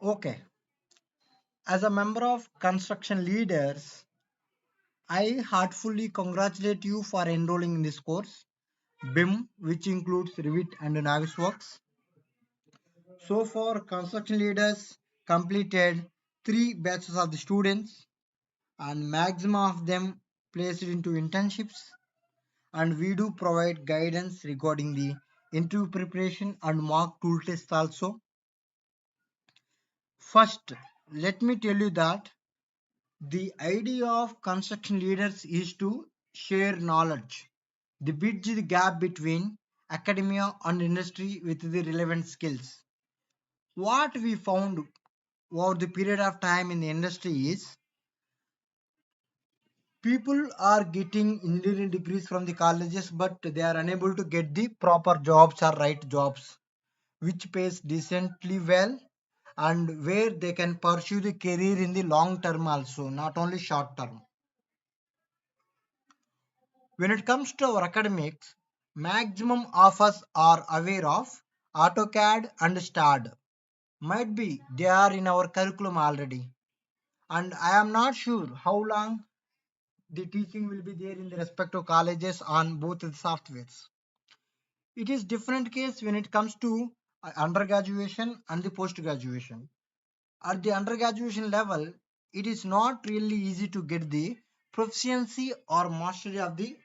Okay, as a member of construction leaders, I heartfully congratulate you for enrolling in this course, BIM, which includes Revit and NAVISWROS. So far, construction leaders completed 3 batches of the students, and maximum of them placed into internships. And we do provide guidance regarding the interview preparation and mock tool tests also. First, let me tell you that the idea of construction leaders is to share knowledge, they bridge the gap between academia and industry with the relevant skills. What we found over the period of time in the industry is people are getting engineering degrees from the colleges, but they are unable to get the proper jobs or right jobs which pays decently well and where they can pursue the career in the long term also, not only short term. When it comes to our academics, maximum of us are aware of AutoCAD and STAAD. Might be they are in our curriculum already. And I am not sure how long the teaching will be there in the respective colleges on both the softwares. It is different case when it comes to undergraduation and the post graduation. At the undergraduation level, it is not really easy to get the proficiency or mastery of the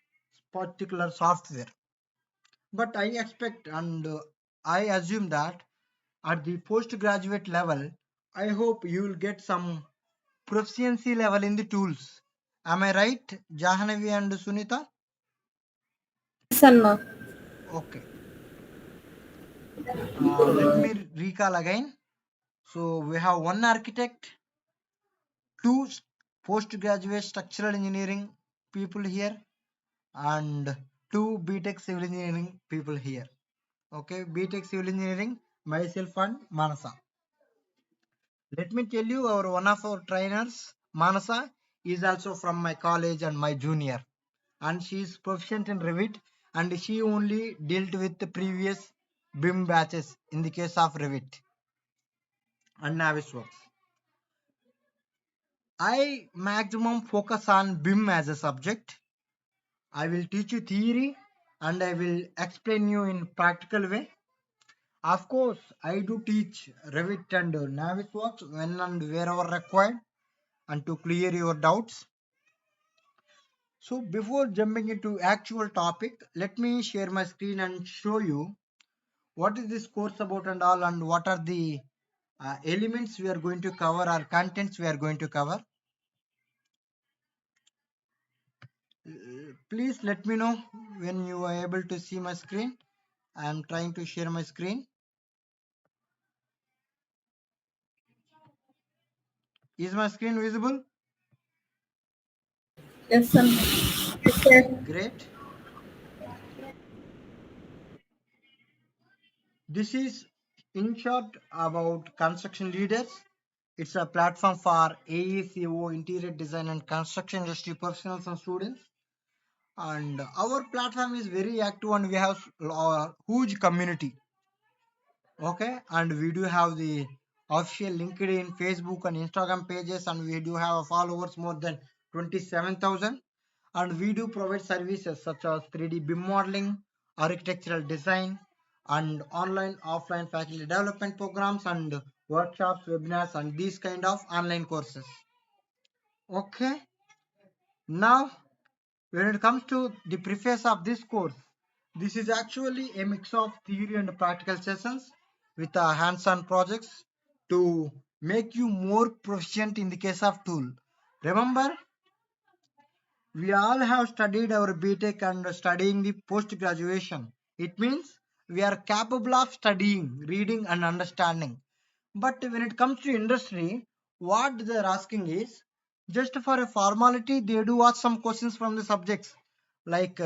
particular software. But I expect and I assume that at the postgraduate level, I hope you will get some proficiency level in the tools. Am I right, Jahanavi and Sunita? Yes, Anna. Okay. Let me recall again. So we have one architect, two postgraduate structural engineering people here, and two BTech civil engineering people here. Okay, BTech civil engineering, myself and Manasa. Let me tell you, our one of our trainers, Manasa, is also from my college and my junior, and she is proficient in Revit, and she only dealt with the previous BIM batches in the case of Revit and Navisworks. I maximum focus on BIM as a subject. I will teach you theory and I will explain you in practical way. Of course, I do teach Revit and Navisworks when and wherever required and to clear your doubts. So before jumping into actual topic, let me share my screen and show you what is this course about and all and what are the elements we are going to cover or contents we are going to cover. Please let me know when you are able to see my screen. I am trying to share my screen. Is my screen visible? Yes, Anna. Yes, sir. Great. This is in short about construction leaders. It's a platform for AECO, interior design and construction industry professionals and students. And our platform is very active and we have a huge community. Okay, and we do have the official LinkedIn, Facebook and Instagram pages, and we do have followers more than 27,000. And we do provide services such as 3D BIM modeling, architectural design, and online offline faculty development programs and workshops, webinars, and these kind of online courses. Okay, now when it comes to the preface of this course, this is actually a mix of theory and practical sessions with hands-on projects to make you more proficient in the case of tool. Remember, we all have studied our BTech and studying the post-graduation. It means we are capable of studying, reading and understanding. But when it comes to industry, what they are asking is just for a formality, they do ask some questions from the subjects like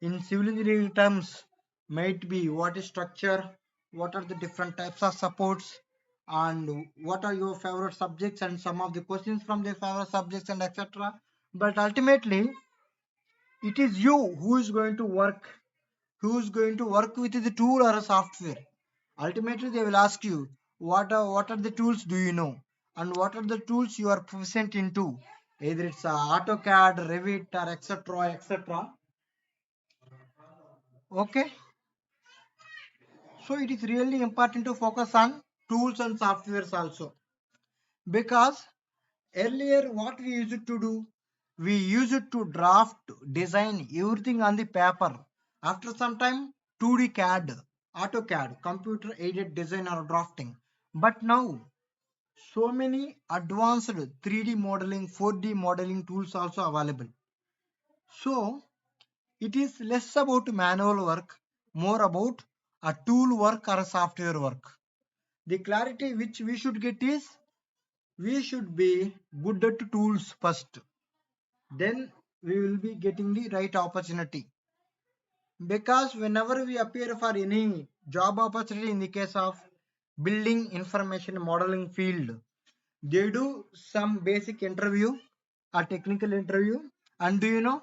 in civil engineering terms, might be what is structure, what are the different types of supports, and what are your favorite subjects, and some of the questions from the favorite subjects, and etc. But ultimately, it is you who is going to work with the tool or a software. Ultimately, they will ask you what are the tools do you know, and what are the tools you are proficient into, either it's AutoCAD, Revit, or etc. Okay, so it is really important to focus on tools and softwares also, because earlier what we used to do, we used to draft, design everything on the paper. After some time, 2D CAD, AutoCAD, computer aided design or drafting. But now so many advanced 3D modeling, 4D modeling tools also available. So it is less about manual work, more about a tool work or a software work. The clarity which we should get is, we should be good at tools first. Then we will be getting the right opportunity. Because whenever we appear for any job opportunity in the case of building information modeling field, they do some basic interview, a technical interview. And do you know,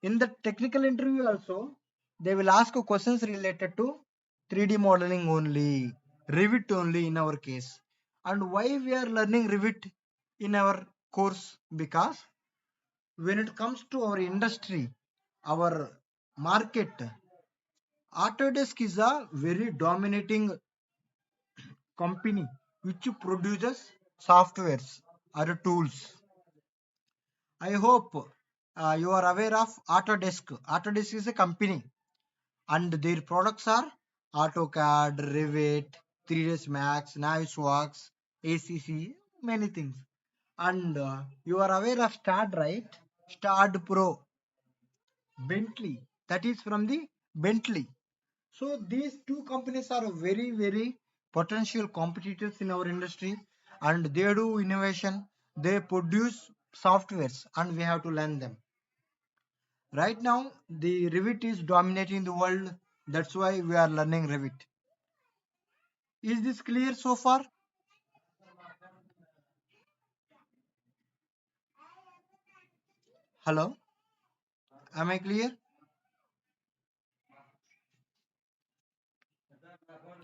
in the technical interview also, they will ask questions related to 3D modeling only, Revit only in our case. And why we are learning Revit in our course? Because when it comes to our industry, our market, Autodesk is a very dominating company which produces softwares or tools. I hope you are aware of Autodesk. Autodesk is a company and their products are AutoCAD, Revit, 3ds Max, NASVISWROS, ACC, many things. And you are aware of STAD, right? STAD Pro, Bentley. That is from the Bentley. So these two companies are very, very potential competitors in our industry, and they do innovation. They produce softwares and we have to learn them. Right now, the Revit is dominating the world. That's why we are learning Revit. Is this clear so far? Hello? Am I clear?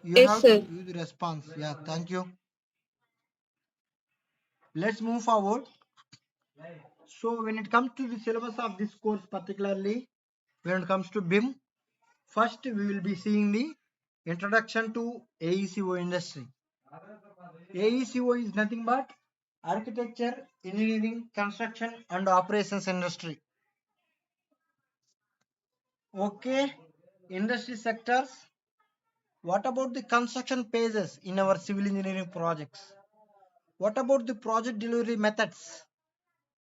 You Yes, have to sir. use the response. Yeah, thank you. Let's move forward. So when it comes to the syllabus of this course, particularly when it comes to BIM, first we will be seeing the introduction to AECO industry. AECO is nothing but architecture, engineering, construction and operations industry. Okay, industry sectors. What about the construction phases in our civil engineering projects? What about the project delivery methods,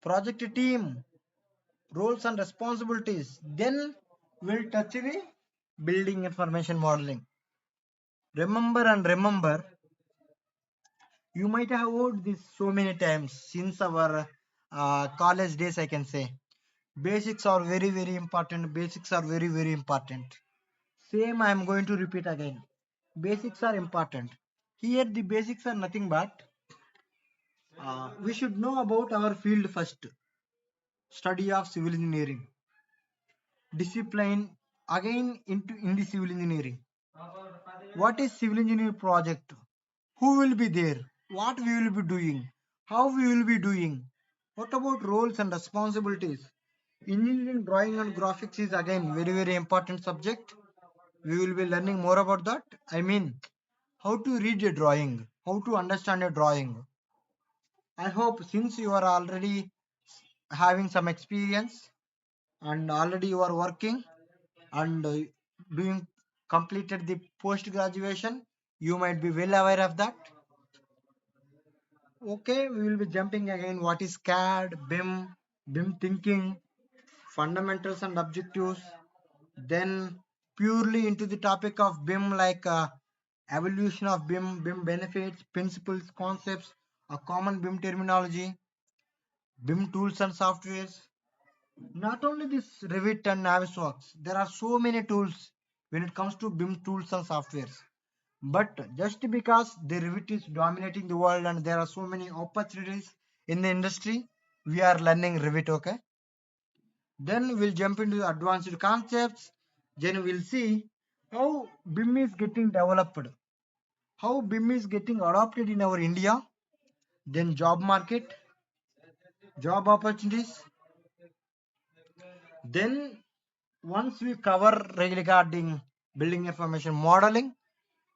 project team, roles and responsibilities? Then we'll touch the building information modeling. Remember, you might have heard this so many times since our college days, I can say. Basics are very, very important. Basics are very, very important. Same, I am going to repeat again. Basics are important. Here, the basics are nothing but we should know about our field first. Study of civil engineering. Discipline again in the civil engineering. What is civil engineering project? Who will be there? What we will be doing? How we will be doing? What about roles and responsibilities? Engineering drawing and graphics is again very, very important subject. We will be learning more about that. I mean, how to read a drawing, how to understand a drawing. I hope since you are already having some experience and already you are working and doing completed the post graduation, you might be well aware of that. Okay, we will be jumping again. What is CAD, BIM thinking, fundamentals and objectives. Then purely into the topic of BIM, like evolution of BIM benefits, principles, concepts, a common BIM terminology, BIM tools and softwares. Not only this Revit and Navisworks, there are so many tools when it comes to BIM tools and softwares. But just because the Revit is dominating the world and there are so many opportunities in the industry, we are learning Revit, okay? Then we'll jump into the advanced concepts. Then we'll see how BIM is getting developed. how BIM is getting adopted in our India, then job market, job opportunities. Then once we cover regarding building information modeling,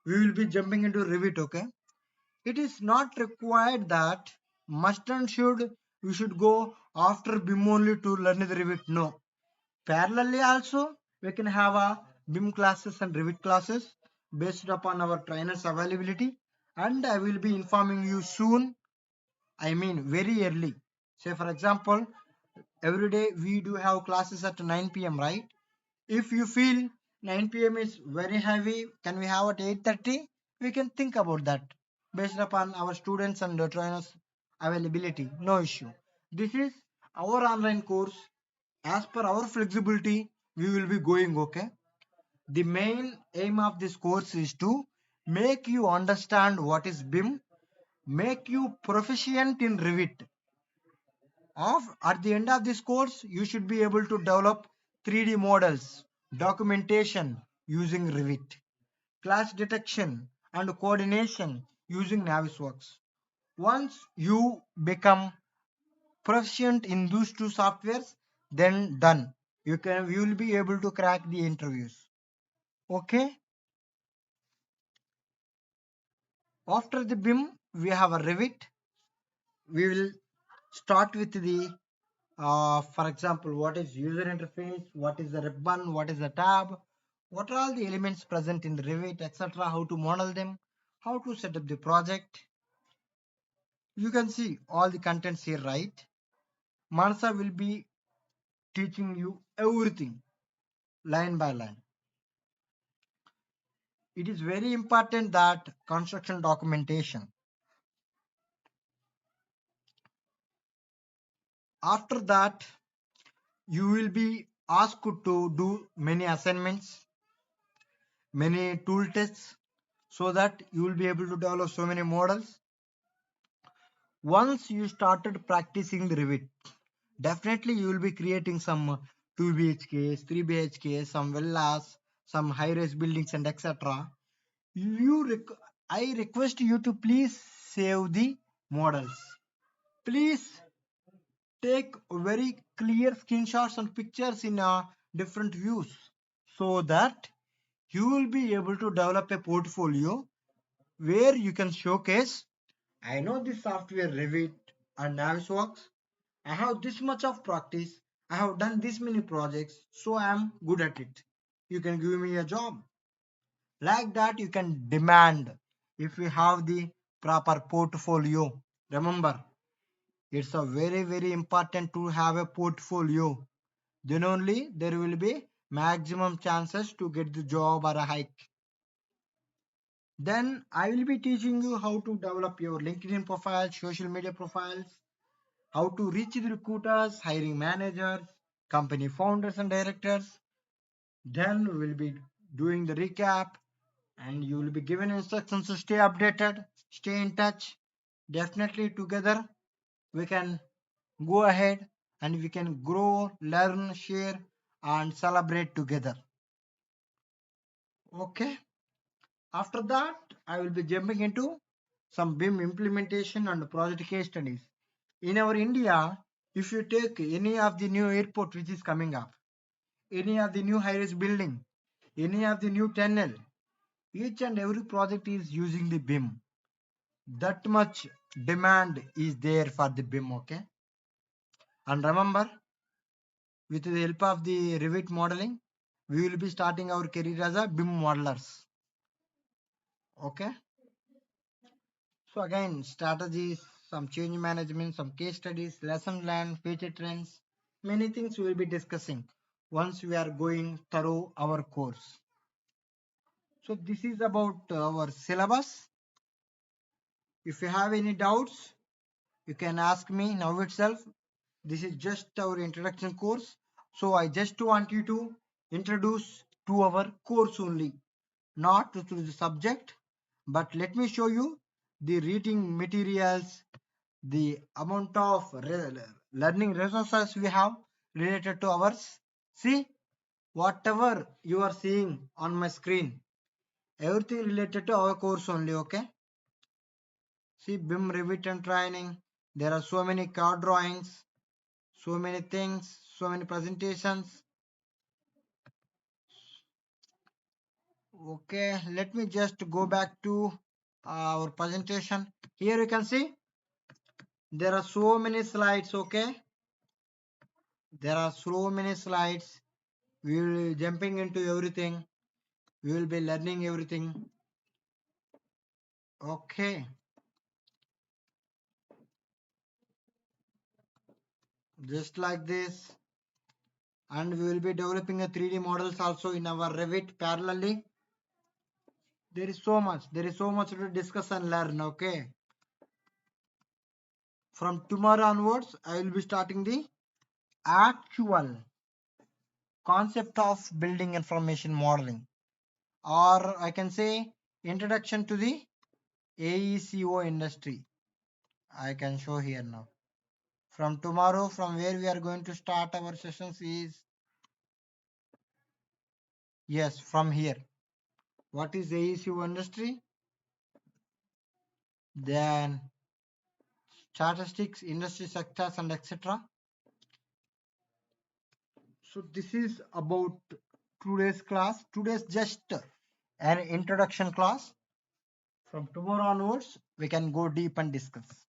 we will be jumping into Revit. Okay, it is not required that must and should we should go after BIM only to learn the Revit. No, parallelly also we can have a BIM classes and Revit classes based upon our trainers availability, and I will be informing you soon. I mean very early. Say for example, every day we do have classes at 9 p.m. right? If you feel 9 p.m. is very heavy, can we have at 8:30? We can think about that based upon our students and the trainers availability. No issue. This is our online course. As per our flexibility, we will be going. Okay. The main aim of this course is to make you understand what is BIM, make you proficient in Revit. At the end of this course, you should be able to develop 3D models, documentation using Revit, clash detection and coordination using NAVISWROS. Once you become proficient in those two softwares, then done. You will be able to crack the interviews. Okay. After the BIM, we have a Revit. We will start with the for example, what is user interface, what is the ribbon, what is the tab, what are all the elements present in the Revit, etc. How to model them, how to set up the project. You can see all the contents here, right? Mansa will be teaching you everything line by line. It is very important that construction documentation. After that, you will be asked to do many assignments, many tool tests, so that you will be able to develop so many models. Once you started practicing the Revit, definitely you will be creating some 2 BHKs, 3 BHKs, some villas, some high-rise buildings and etc. I request you to please save the models. Please take very clear screenshots and pictures in different views so that you will be able to develop a portfolio where you can showcase, I know this software Revit and Navisworks. I have this much of practice. I have done this many projects, so I am good at it. You can give me a job. Like that, you can demand if you have the proper portfolio. Remember, it's a very important to have a portfolio. Then only there will be maximum chances to get the job or a hike. Then I will be teaching you how to develop your LinkedIn profile, social media profiles, how to reach the recruiters, hiring managers, company founders and directors. Then we will be doing the recap and you will be given instructions to stay updated, stay in touch. Definitely together we can go ahead and we can grow, learn, share and celebrate together. Okay. After that, I will be jumping into some BIM implementation and project case studies. In our India, if you take any of the new airport which is coming up, any of the new high-rise building, any of the new tunnel, each and every project is using the BIM. That much demand is there for the BIM, okay? And remember, with the help of the Revit modeling, we will be starting our career as a BIM modelers, okay? So again, strategies, some change management, some case studies, lesson learned, future trends, many things we will be discussing once we are going through our course. So this is about our syllabus. If you have any doubts, you can ask me now itself. This is just our introduction course. So I just want you to introduce to our course only, not to the subject. But let me show you the reading materials, the amount of learning resources we have related to ours. See, whatever you are seeing on my screen, everything related to our course only. Okay, see BIM, Revit and training. There are so many card drawings, so many things, so many presentations. Okay, let me just go back to our presentation. Here you can see there are so many slides. Okay, there are so many slides. We will be jumping into everything. We will be learning everything. Okay, just like this. And we will be developing a 3D models also in our Revit parallelly. There is so much to discuss and learn. Okay, from tomorrow onwards I will be starting the actual concept of building information modeling, or I can say introduction to the AECO industry. I can show here now. From tomorrow, from where we are going to start our sessions is, yes, from here. What is AECO industry? Then statistics, industry sectors and etc. So this is about today's class. Today's just an introduction class. From tomorrow onwards, we can go deep and discuss.